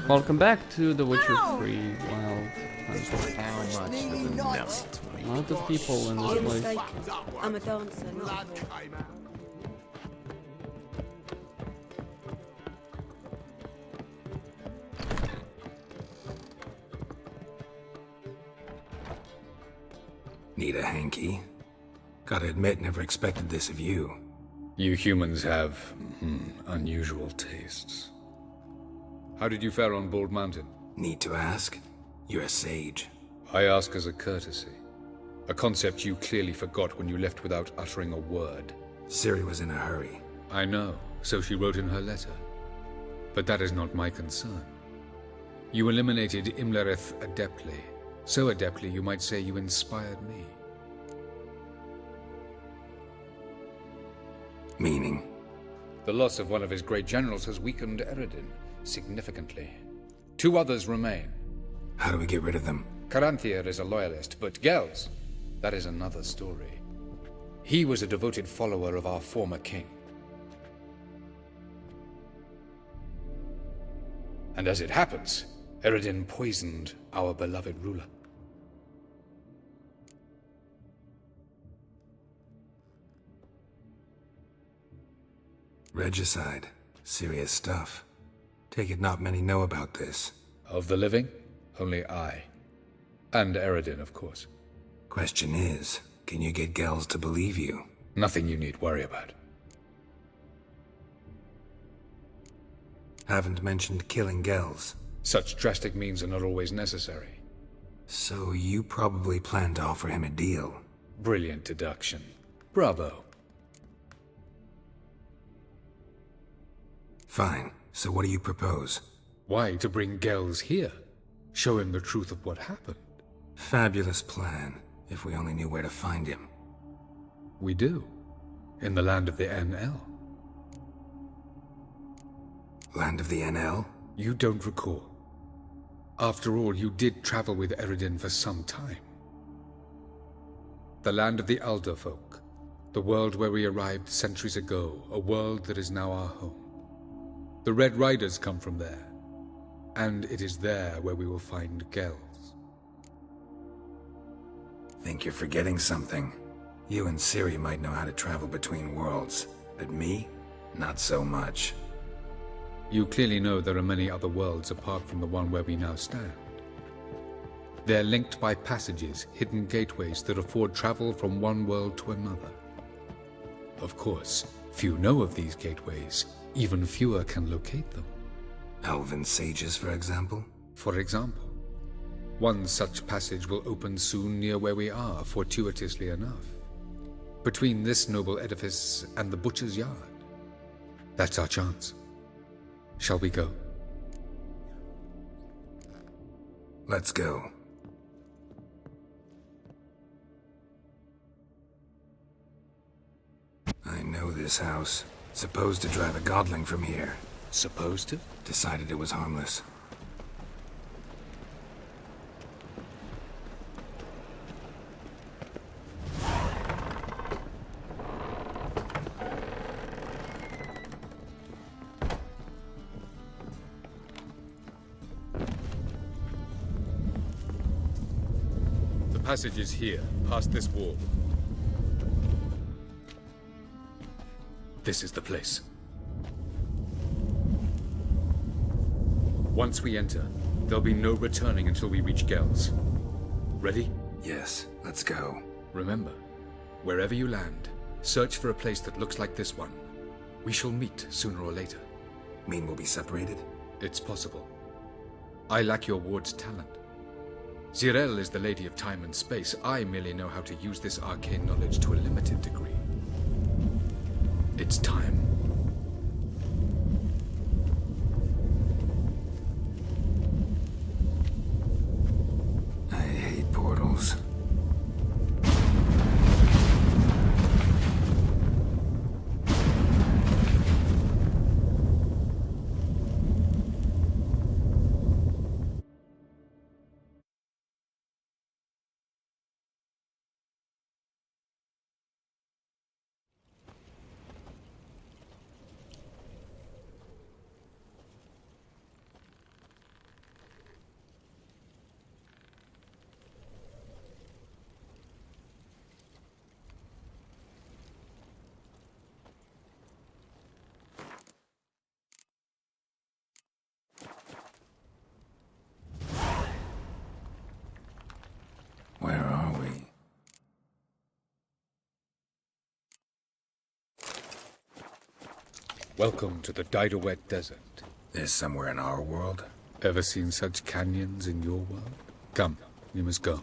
Welcome back to The Witcher 3 Wild Hunt. How much for the nut? A lot of people in this place. I'm a dancer, not a Need a hanky? Gotta admit, never expected this of you. You humans have unusual tastes. How did you fare on Bald Mountain? Need to ask? You're a sage. I ask as a courtesy. A concept you clearly forgot when you left without uttering a word. Ciri was in a hurry. I know, so she wrote in her letter. But that is not my concern. You eliminated Imlerith adeptly. So adeptly you might say you inspired me. Meaning? The loss of one of his great generals has weakened Eredin significantly. 2 others remain. How do we get rid of them? Caranthir is a loyalist, but Ge'els, that is another story. He was a devoted follower of our former king. And as it happens, Eredin poisoned our beloved ruler. Regicide. Serious stuff. Take it not many know about this. Of the living, only I. And Eredin, of course. Question is, can you get Ge'els to believe you? Nothing you need worry about. Haven't mentioned killing Ge'els. Such drastic means are not always necessary. So you probably plan to offer him a deal. Brilliant deduction. Bravo. Fine. So what do you propose? Why, to bring Ge'els here. Show him the truth of what happened. Fabulous plan, if we only knew where to find him. We do. In the land of the NL. Land of the NL? You don't recall. After all, you did travel with Eredin for some time. The land of the Alder folk. The world where we arrived centuries ago. A world that is now our home. The Red Riders come from there. And it is there where we will find Ge'els. Think you're forgetting something. You and Ciri might know how to travel between worlds, but me? Not so much. You clearly know there are many other worlds apart from the one where we now stand. They're linked by passages, hidden gateways that afford travel from one world to another. Of course, few know of these gateways. Even fewer can locate them. Elven sages, for example? For example. One such passage will open soon near where we are, fortuitously enough. Between this noble edifice and the butcher's yard. That's our chance. Shall we go? Let's go. I know this house. Supposed to drive a godling from here. Supposed to? Decided it was harmless. The passage is here, past this wall. This is the place. Once we enter, there'll be no returning until we reach Ge'els. Ready? Yes, let's go. Remember, wherever you land, search for a place that looks like this one. We shall meet sooner or later. Mean we'll be separated? It's possible. I lack your ward's talent. Zirel is the lady of time and space. I merely know how to use this arcane knowledge to a limited degree. It's time. I hate portals. Welcome to the Didowet Desert. This somewhere in our world? Ever seen such canyons in your world? Come, we must go.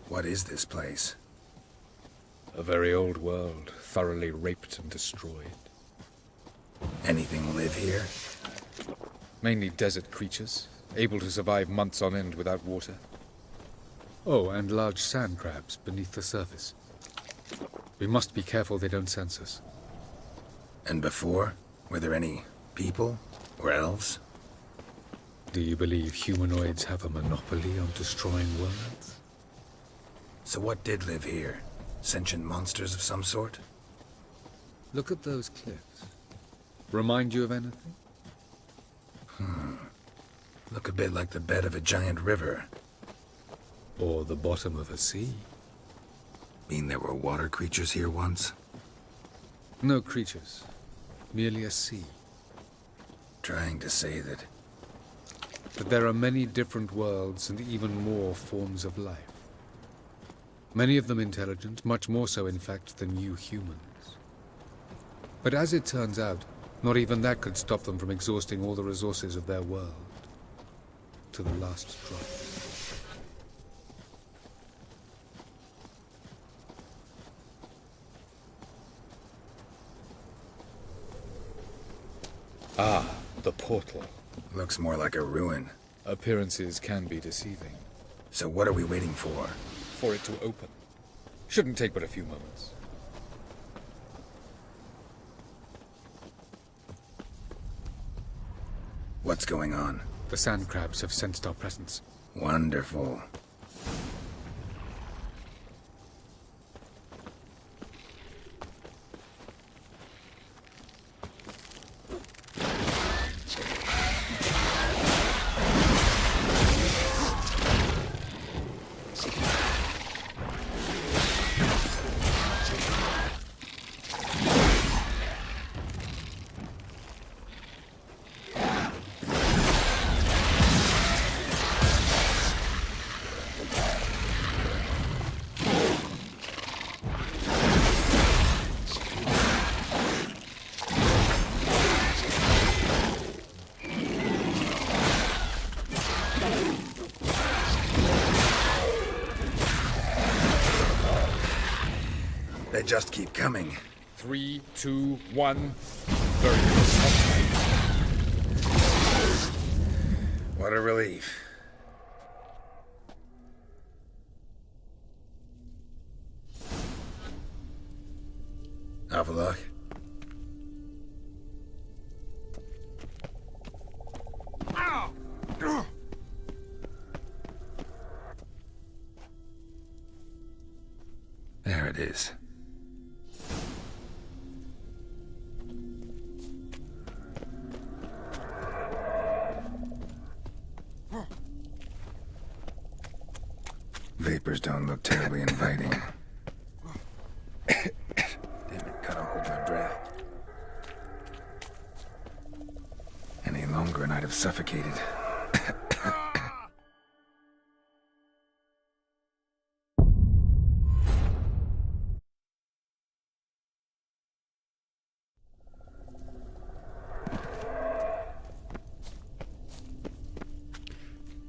What is this place? A very old world, thoroughly raped and destroyed. Anything live here? Mainly desert creatures, able to survive months on end without water. Oh, and large sand crabs beneath the surface. We must be careful they don't sense us. And before? Were there any people? Or elves? Do you believe humanoids have a monopoly on destroying worlds? So what did live here? Sentient monsters of some sort? Look at those cliffs. Remind you of anything? Look a bit like the bed of a giant river. Or the bottom of a sea? Mean there were water creatures here once? No creatures. Merely a sea. Trying to say that... But there are many different worlds and even more forms of life. Many of them intelligent, much more so in fact than you humans. But as it turns out, not even that could stop them from exhausting all the resources of their world. To the last drop. Ah, the portal. Looks more like a ruin. Appearances can be deceiving. So what are we waiting for? For it to open. Shouldn't take but a few moments. What's going on? The sand crabs have sensed our presence. Wonderful. They just keep coming. 3, 2, 1. Very good. What a relief. Avallac'h? There it is. Vapors don't look terribly inviting. Damn it, gotta hold my breath. Any longer and I'd have suffocated.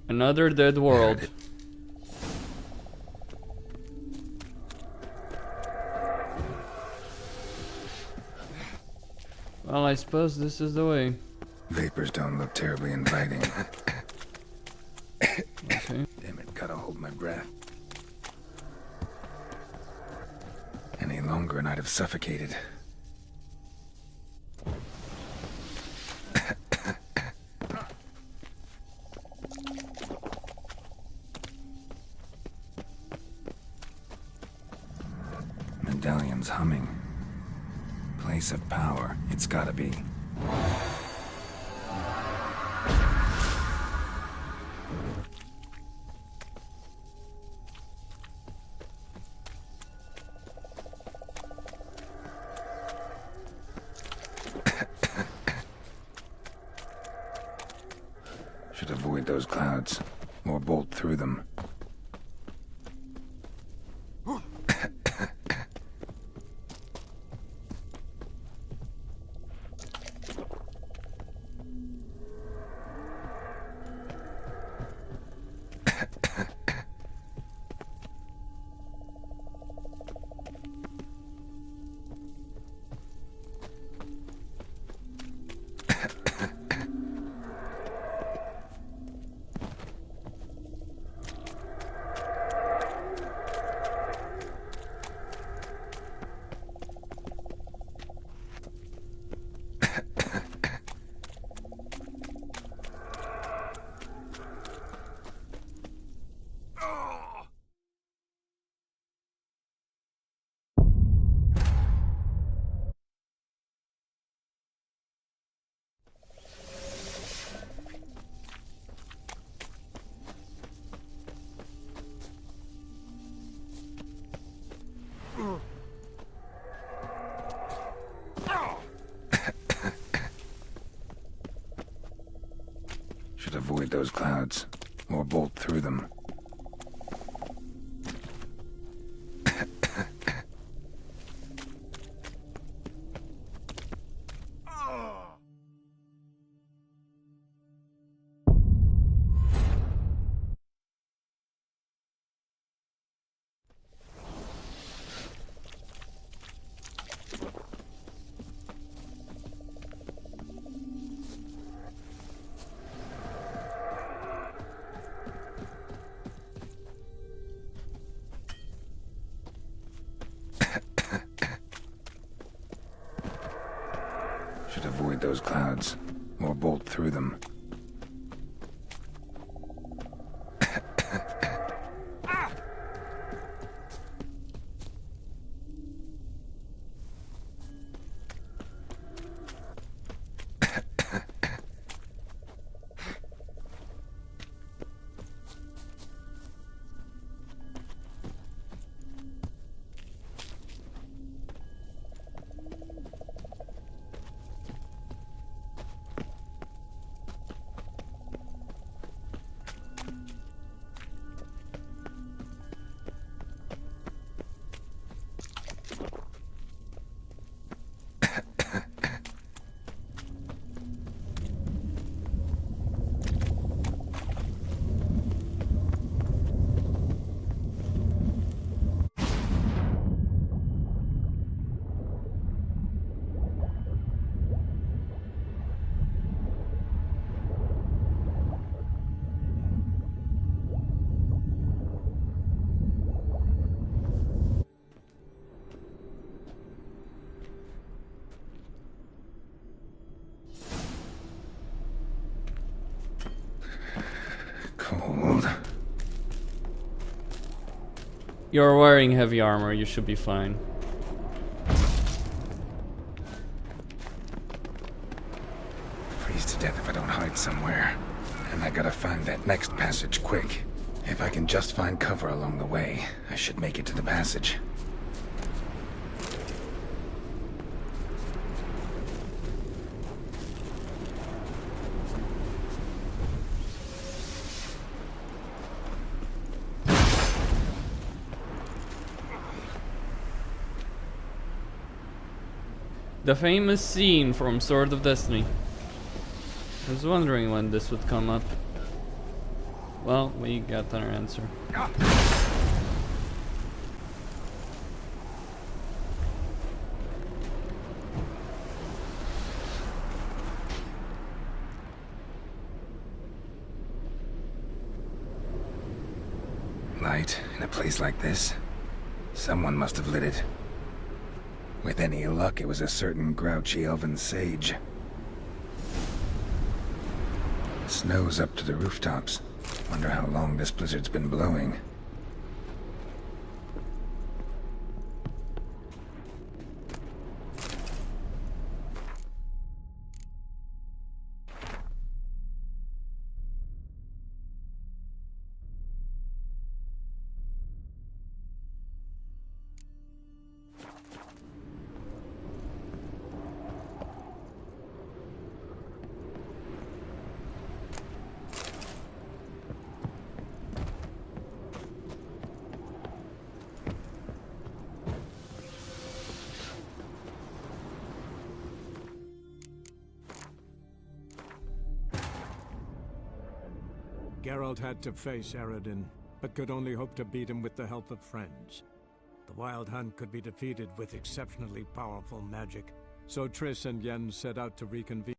Another dead world. Well, I suppose this is the way. Vapors don't look terribly inviting. Okay. Damn it, gotta hold my breath. Any longer and I'd have suffocated. Medallion's humming. Place of power, it's gotta be. Should avoid those clouds, or bolt through them. those clouds, or bolt through them. Should avoid those clouds, or bolt through them. Cold. You're wearing heavy armor, you should be fine. Freeze to death if I don't hide somewhere. And I gotta find that next passage quick. If I can just find cover along the way, I should make it to the passage. The famous scene from Sword of Destiny. I was wondering when this would come up. Well, we got our answer. Light in a place like this? Someone must have lit it. With any luck, it was a certain grouchy elven sage. Snow's up to the rooftops. Wonder how long this blizzard's been blowing. Geralt had to face Eredin, but could only hope to beat him with the help of friends. The Wild Hunt could be defeated with exceptionally powerful magic, so Triss and Yen set out to reconvene.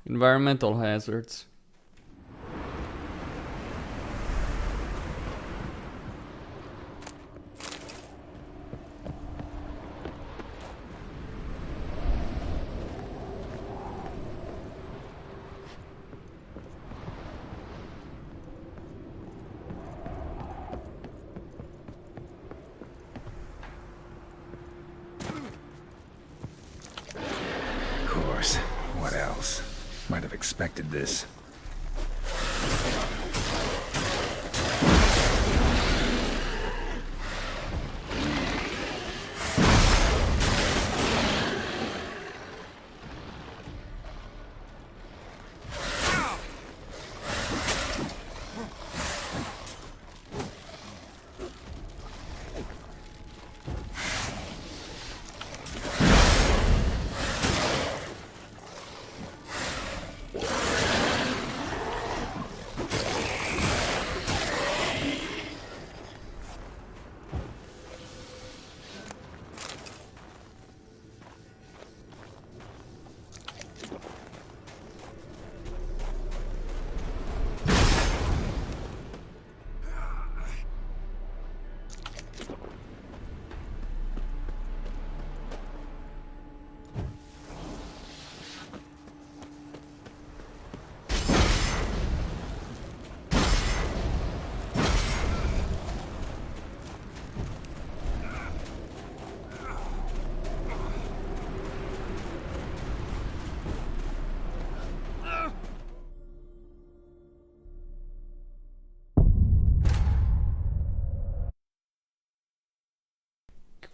Environmental hazards. course. What else? Might have expected this.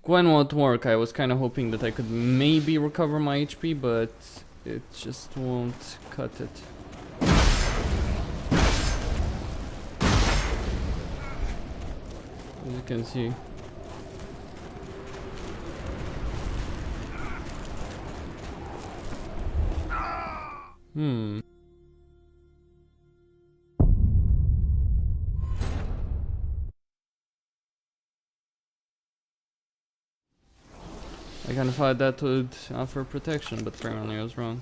Gwen won't work. I was kind of hoping that I could maybe recover my HP, but it just won't cut it. As you can see. I kind of thought that would offer protection, but apparently I was wrong.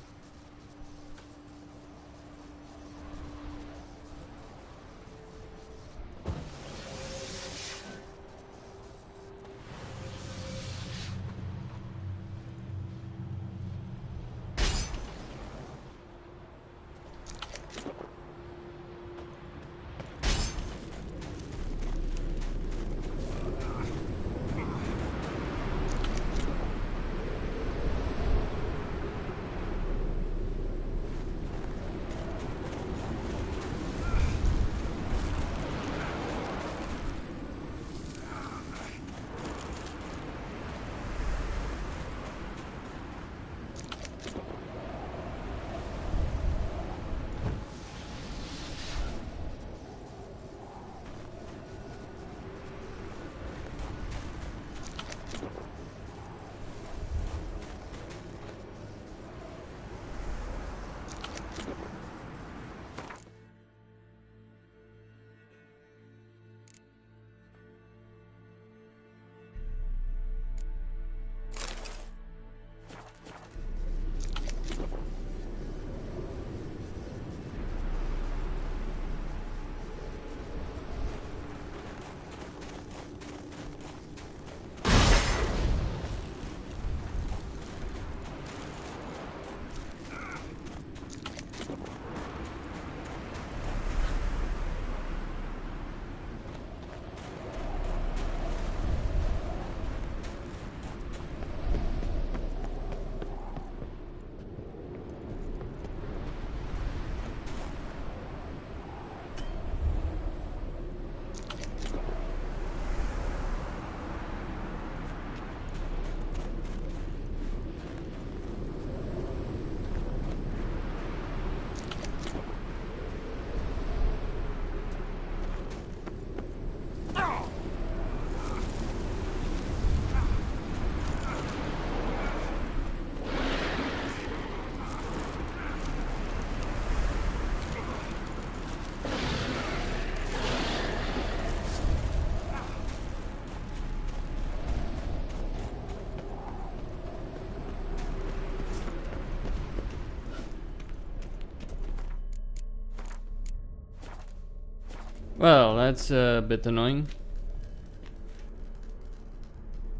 Well, that's a bit annoying.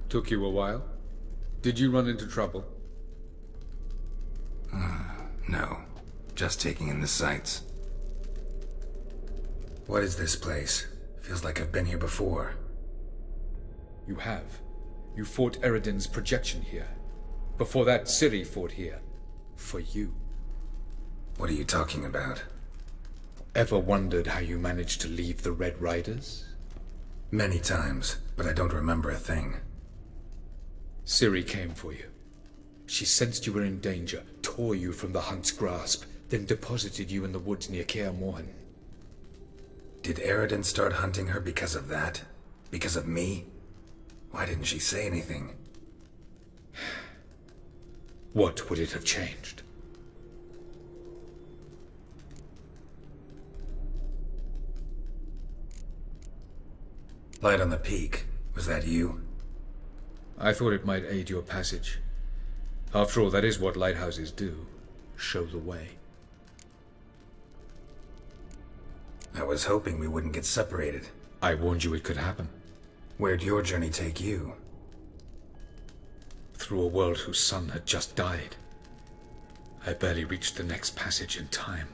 Took you a while? Did you run into trouble? No. Just taking in the sights. What is this place? Feels like I've been here before. You have. You fought Eredin's projection here. Before that, Ciri fought here. For you. What are you talking about? Ever wondered how you managed to leave the Red Riders? Many times, but I don't remember a thing. Ciri came for you. She sensed you were in danger, tore you from the Hunt's grasp, then deposited you in the woods near Kaer Morhen. Did Eredin start hunting her because of that? Because of me? Why didn't she say anything? What would it have changed? Light on the peak. Was that you? I thought it might aid your passage. After all, that is what lighthouses do. Show the way. I was hoping we wouldn't get separated. I warned you it could happen. Where'd your journey take you? Through a world whose sun had just died. I barely reached the next passage in time.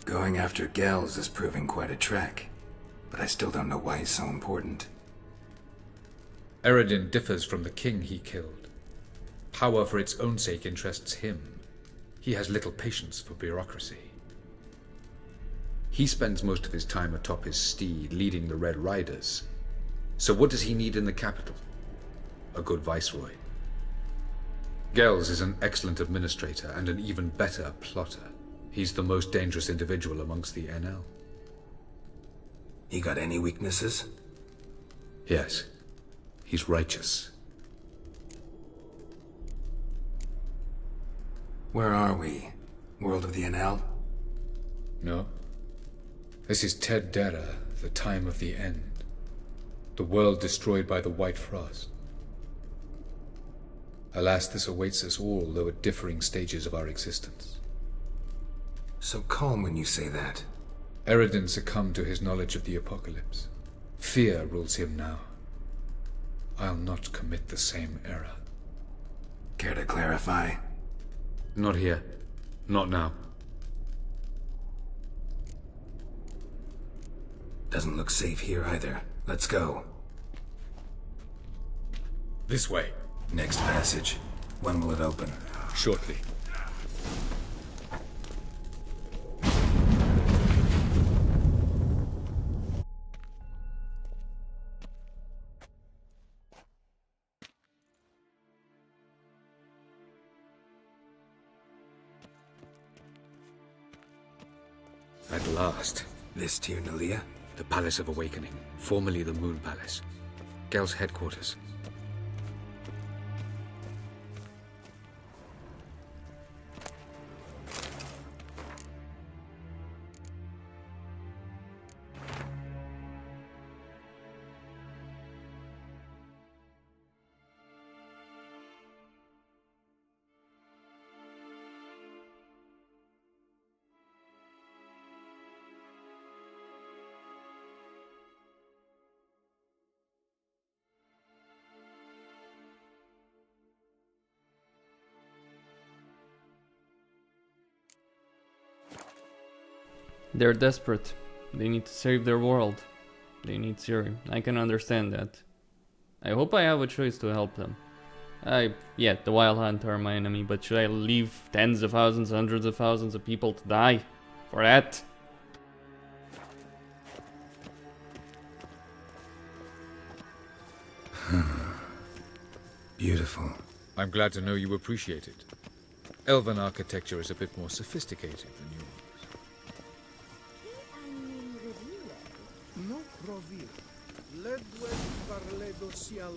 Going after Ge'els is proving quite a trek, but I still don't know why he's so important. Eredin differs from the king he killed. Power for its own sake interests him. He has little patience for bureaucracy. He spends most of his time atop his steed, leading the Red Riders. So what does he need in the capital? A good viceroy. Ge'els is an excellent administrator and an even better plotter. He's the most dangerous individual amongst the NL. He got any weaknesses? Yes. He's righteous. Where are we? World of the NL? No. This is Ted Dara, the time of the end. The world destroyed by the White Frost. Alas, this awaits us all, though at differing stages of our existence. So calm when you say that. Eredin succumbed to his knowledge of the apocalypse. Fear rules him now. I'll not commit the same error. Care to clarify? Not here. Not now. Doesn't look safe here either. Let's go. This way. Next passage. When will it open? Shortly. At last. This Tirnalia? The Palace of Awakening, formerly the Moon Palace. Ge'els' headquarters. They're desperate. They need to save their world. They need Ciri. I can understand that. I hope I have a choice to help them. Yeah, the Wild Hunt are my enemy, but should I leave tens of thousands, hundreds of thousands of people to die? For that? Beautiful. I'm glad to know you appreciate it. Elven architecture is a bit more sophisticated than yours. No provir. Ledwed parledo sial.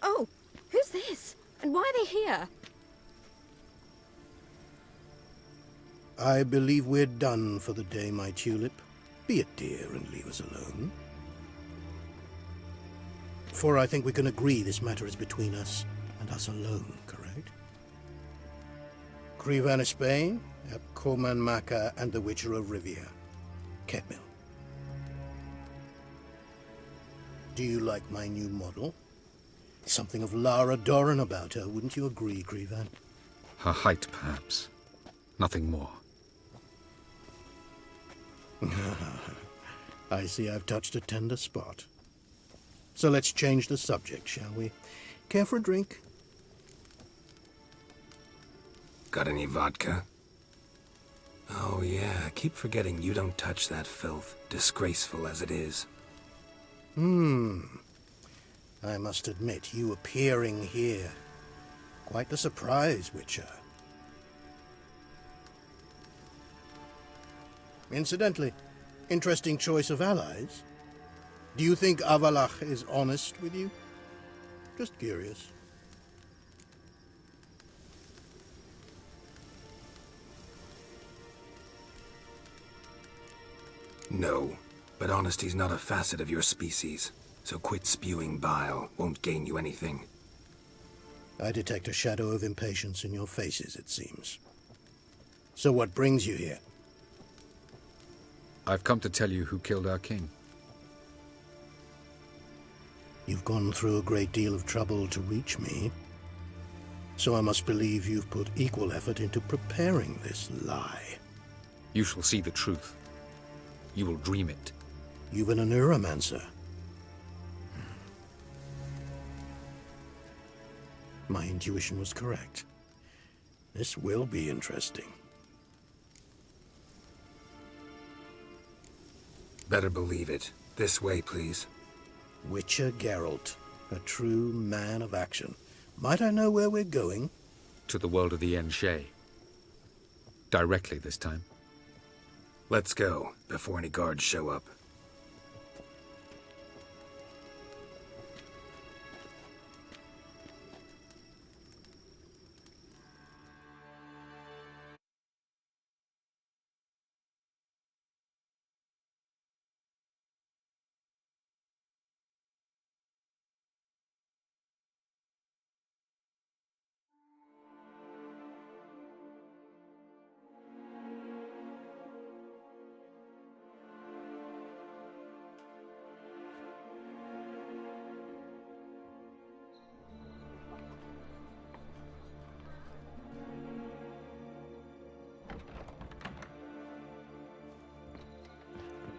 Oh, who's this? And why are they here? I believe we're done for the day, my tulip. Be a dear and leave us alone. For I think we can agree this matter is between us and us alone, correct? Crevan of Spain, Coman Maca, and the Witcher of Rivia. Ketmil. Do you like my new model? Something of Lara Doran about her, wouldn't you agree, Crevan? Her height, perhaps. Nothing more. I see I've touched a tender spot. So let's change the subject, shall we? Care for a drink? Got any vodka? Oh yeah, I keep forgetting you don't touch that filth, disgraceful as it is. I must admit, you appearing here. Quite the surprise, Witcher. Incidentally, interesting choice of allies. Do you think Avallac'h is honest with you? Just curious. No, but honesty's not a facet of your species. So quit spewing bile, won't gain you anything. I detect a shadow of impatience in your faces, it seems. So what brings you here? I've come to tell you who killed our king. You've gone through a great deal of trouble to reach me. So I must believe you've put equal effort into preparing this lie. You shall see the truth. You will dream it. You've an neuromancer. My intuition was correct. This will be interesting. Better believe it. This way, please. Witcher Geralt, a true man of action. Might I know where we're going? To the world of the Enshe. Directly this time. Let's go, before any guards show up.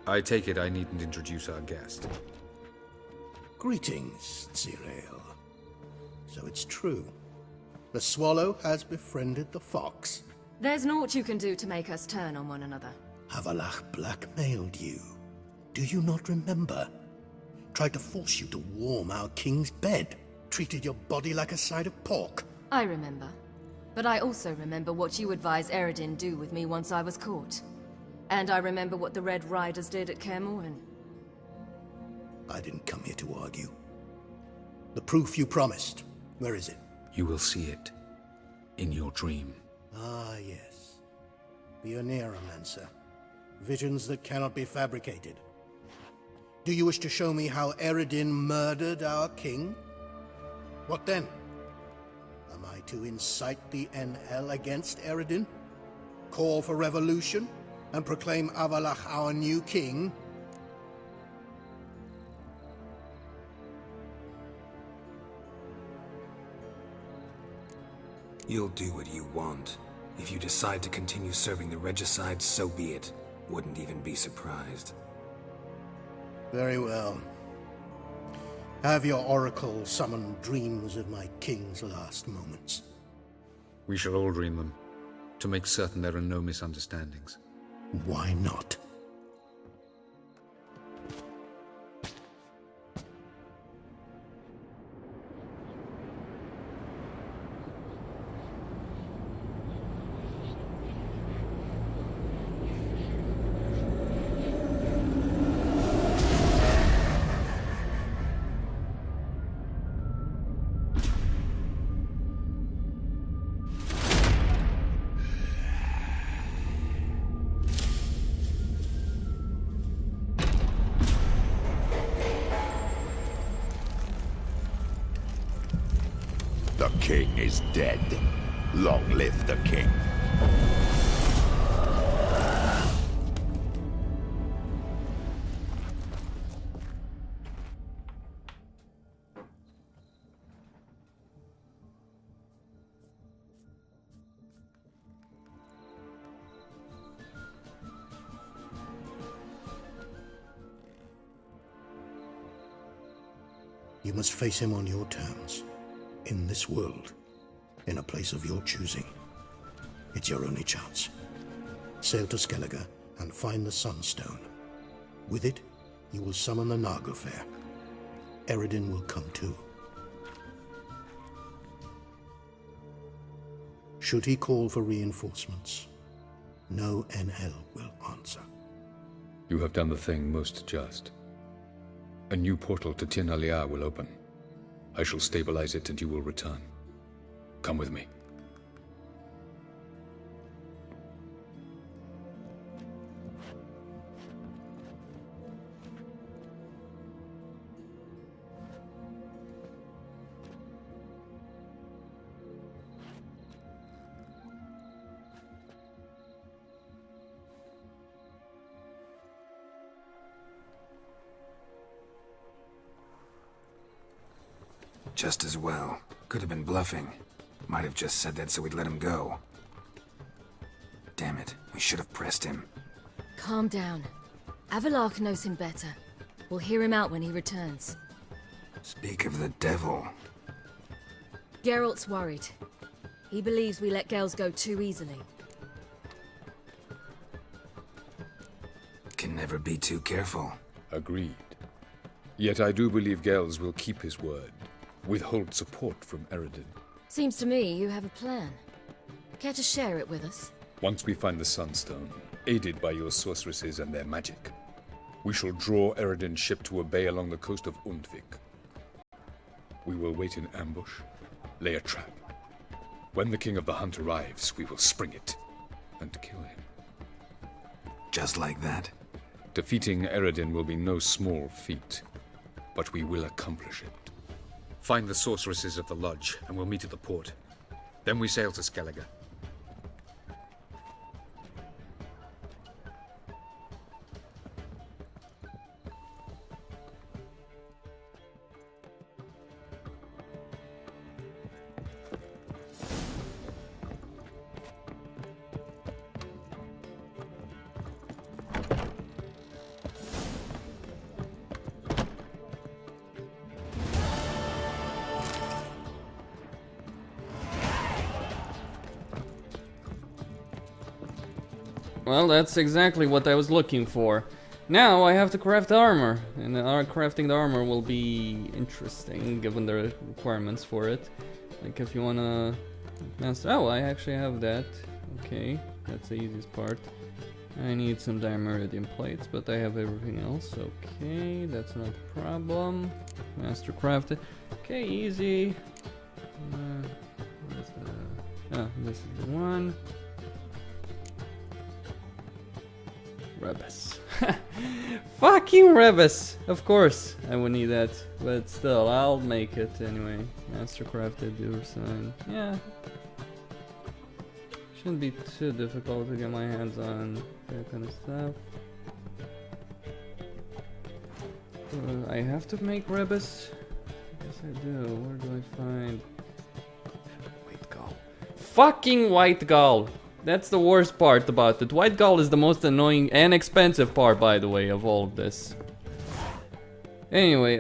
I take it I needn't introduce our guest. Greetings, Cyril. So it's true. The swallow has befriended the fox. There's naught you can do to make us turn on one another. Avallac'h blackmailed you. Do you not remember? Tried to force you to warm our king's bed. Treated your body like a side of pork. I remember. But I also remember what you advised Eredin do with me once I was caught. And I remember what the Red Riders did at Kaer Morhen. I didn't come here to argue. The proof you promised, where is it? You will see it. In your dream. Ah, yes. The Neuromancer. Visions that cannot be fabricated. Do you wish to show me how Eredin murdered our king? What then? Am I to incite the NL against Eredin? Call for revolution? And proclaim Avallac'h our new king? You'll do what you want. If you decide to continue serving the regicide, so be it. Wouldn't even be surprised. Very well. Have your oracle summon dreams of my king's last moments. We shall all dream them, to make certain there are no misunderstandings. Why not? The king is dead. Long live the king. You must face him on your terms. In this world. In a place of your choosing. It's your only chance. Sail to Skellige and find the Sunstone. With it, you will summon the Naga Fair. Eredin will come too. Should he call for reinforcements, no NL will answer. You have done the thing most just. A new portal to Tin Alia will open. I shall stabilize it and you will return. Come with me. Just as well. Could have been bluffing. Might have just said that so we'd let him go. Damn it, we should have pressed him. Calm down. Avallac'h knows him better. We'll hear him out when he returns. Speak of the devil. Geralt's worried. He believes we let Ge'els go too easily. Can never be too careful. Agreed. Yet I do believe Ge'els will keep his word. Withhold support from Eredin. Seems to me you have a plan. Care to share it with us? Once we find the Sunstone, aided by your sorceresses and their magic, we shall draw Eredin's ship to a bay along the coast of Undvik. We will wait in ambush, lay a trap. When the King of the Hunt arrives, we will spring it and kill him. Just like that? Defeating Eredin will be no small feat, but we will accomplish it. Find the sorceresses at the lodge, and we'll meet at the port. Then we sail to Skellige. Well, that's exactly what I was looking for. Now I have to craft armor, and crafting the armor will be interesting given the requirements for it. Like if you wanna master... Oh, I actually have that. Okay, that's the easiest part. I need some diameridium plates, but I have everything else. Okay, that's not a problem. Master crafted. Okay, easy. This is the one. Rebus. Fucking Rebus! Of course, I would need that. But still, I'll make it anyway. Mastercrafted, your sign. Yeah. Shouldn't be too difficult to get my hands on that kind of stuff. I have to make Rebus? Yes, I do. Where do I find... White Gull. Fucking White Gull! That's the worst part about it. White Gull is the most annoying and expensive part, by the way, of all of this. Anyway,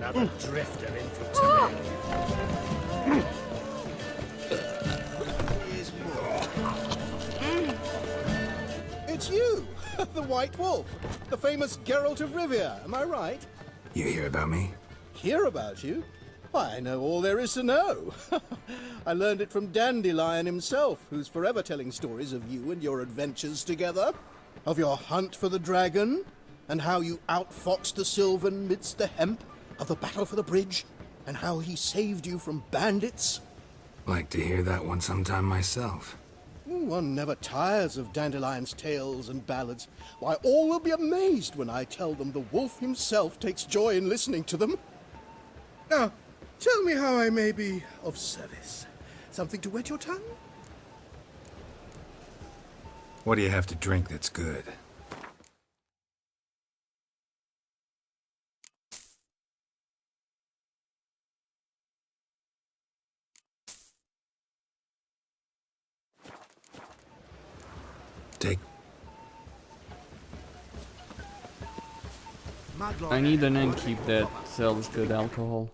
Another drifter in from Tibet. Here's more. It's you, the White Wolf, the famous Geralt of Rivia, am I right? You hear about me? Hear about you? Why, I know all there is to know. I learned it from Dandelion himself, who's forever telling stories of you and your adventures together. Of your hunt for the dragon, And how you outfoxed the Sylvan midst the hemp of the battle for the bridge? And how he saved you from bandits? Like to hear that one sometime myself. One never tires of Dandelion's tales and ballads. Why, all will be amazed when I tell them the wolf himself takes joy in listening to them. Now, tell me how I may be of service. Something to wet your tongue? What do you have to drink that's good? Take. I need an innkeep that sells good alcohol.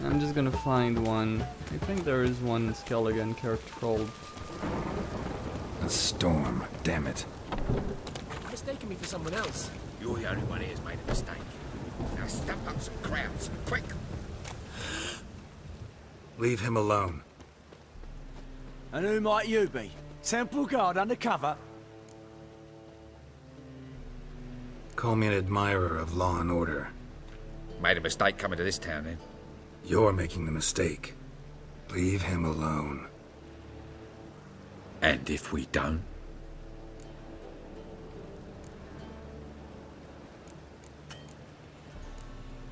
I'm just gonna find one. I think there is one Skelligan character called. A storm, damn it. Mistaking me for someone else. You're the only one here's made a mistake. Now step up some crowds, quick! Leave him alone. And who might you be? Temple Guard undercover? Call me an admirer of law and order. Made a mistake coming to this town, then. You're making the mistake. Leave him alone. And if we don't?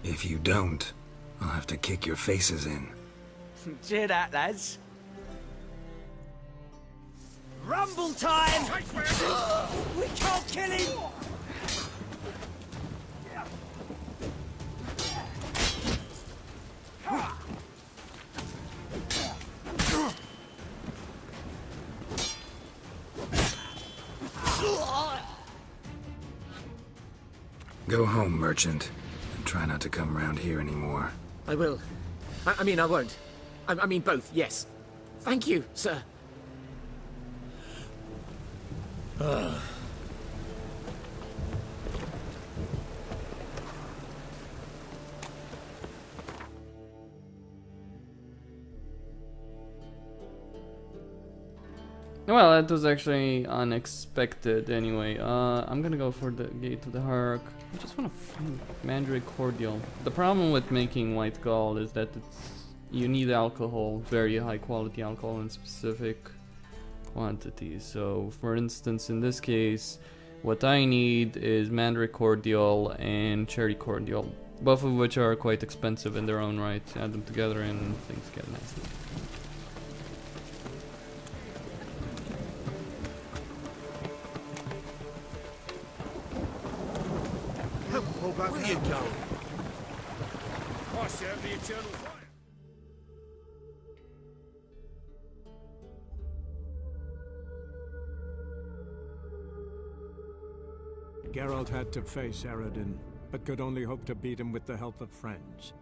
If you don't, I'll have to kick your faces in. Cheer that, lads. Rumble time! We can't kill him! Go home, merchant. And try not to come round here anymore. I will. I mean, I won't. I mean both, yes. Thank you, sir. Well, that was actually unexpected anyway. I'm gonna go for the Gate to the Hierarch. I just wanna find Mandrake Cordial. The problem with making White Gall is that you need alcohol, very high quality alcohol in specific quantities. So, for instance, in this case, what I need is Mandrake Cordial and Cherry Cordial, both of which are quite expensive in their own right. Add them together and things get nasty. Where you go? I serve the eternal fire. Geralt had to face Eredin, but could only hope to beat him with the help of friends.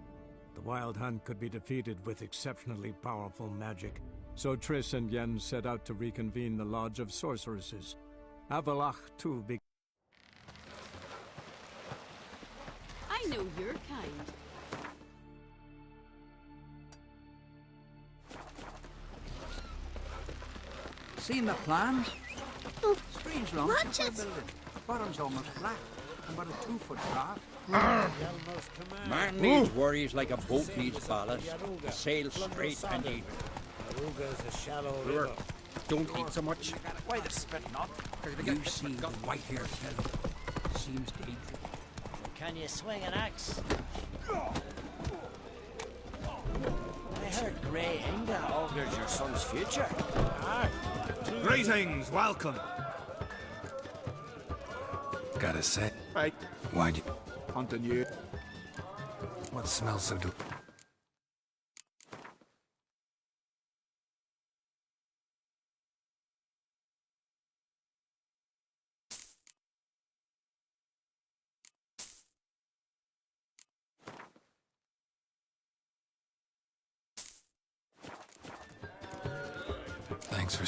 The Wild Hunt could be defeated with exceptionally powerful magic, so Triss and Yen set out to reconvene the Lodge of Sorceresses. Avallac'h, too, I know your kind. Seen the plans? Oh, Strange long watch since we're it. building. The bottom's almost flat, and about a 2-foot drop. Man needs worries like a boat needs ballast. Sail straight and even. Brewer, don't eat so much. Why the spit not? You see the white-haired fellow. Seems dangerous. Can you swing an axe? I heard Grey Inga augurs your son's future. Greetings, welcome. Gotta say, Right, why'd you... hunting you. What smells so Thanks for...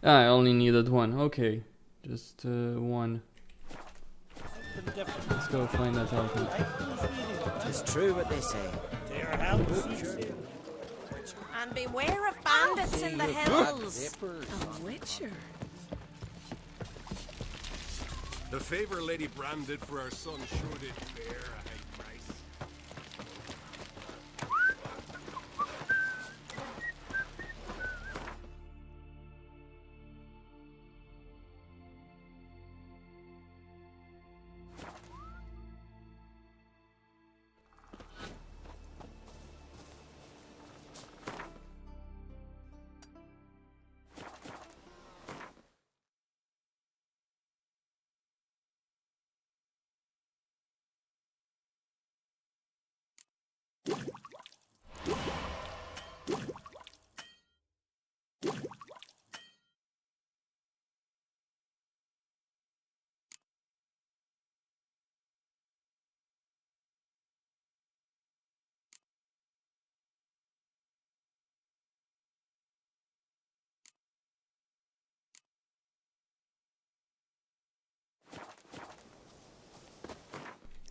I only needed one. Okay, just one. Let's go find that token. It's true what they say. And beware of bandits in the hills. A witcher. The favor Lady Bram did for our son sure did bear a high price.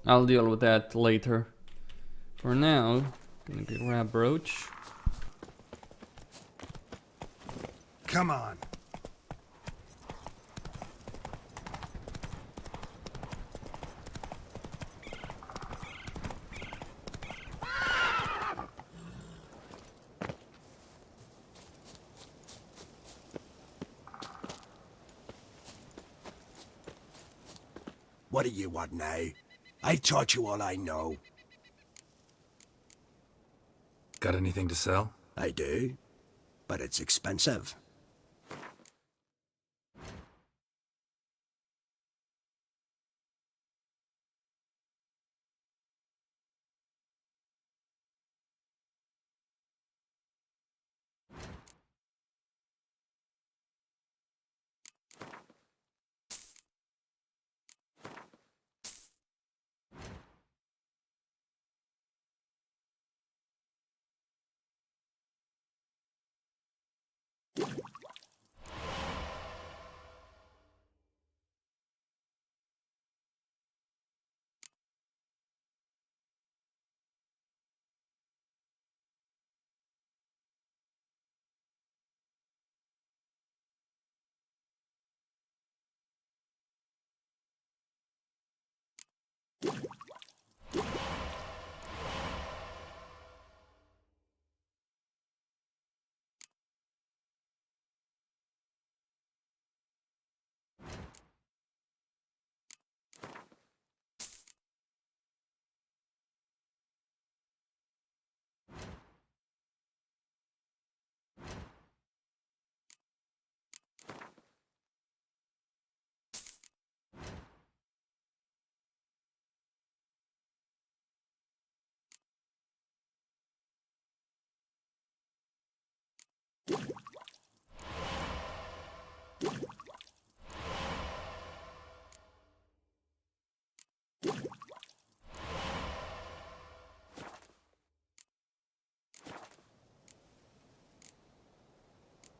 I'll deal with that later. For now, gonna grab brooch. Come on. What do you want now? I've taught you all I know. Got anything to sell? I do, but it's expensive.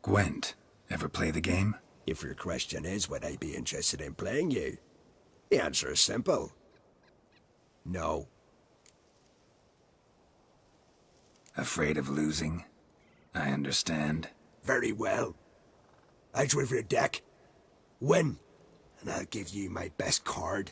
Gwent, ever play the game? If your question is, would I be interested in playing you? The answer is simple. No. Afraid of losing? I understand. Very well. I draw your deck. Win, and I'll give you my best card.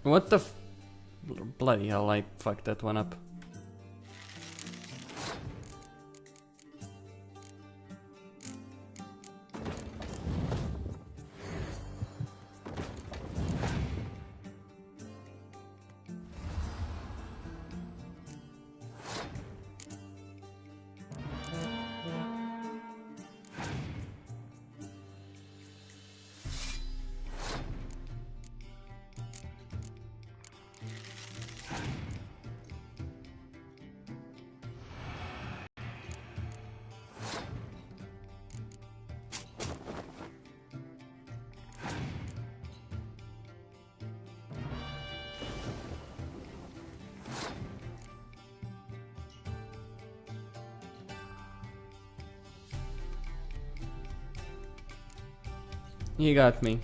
What the f- Bloody hell, I fucked that one up. You got me.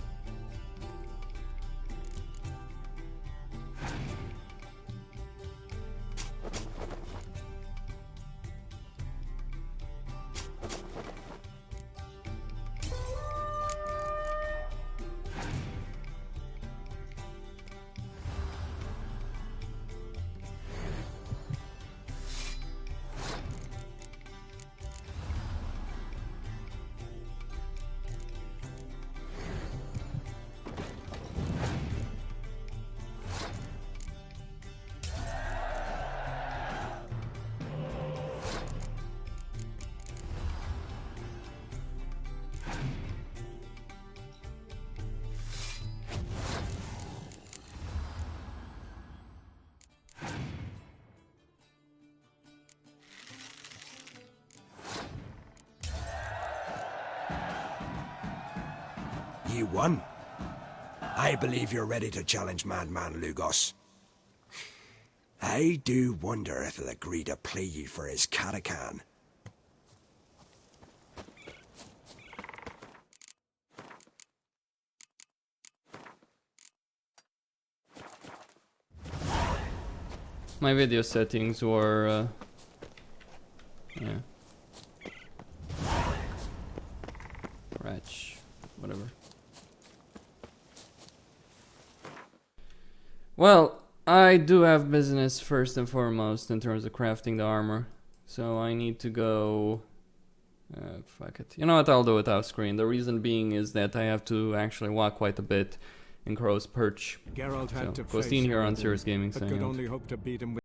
You won. I believe you're ready to challenge Madman Lugos. I do wonder if he'll agree to play you for his Catacan. My video settings were, yeah. Ratch, whatever. Well, I do have business first and foremost in terms of crafting the armor. So I need to go... fuck it. You know what, I'll do it off screen. The reason being is that I have to actually walk quite a bit in Crow's Perch. Geralt had to Costin face here on Eredin, Serious Gaming but saying could out. only hope to beat him with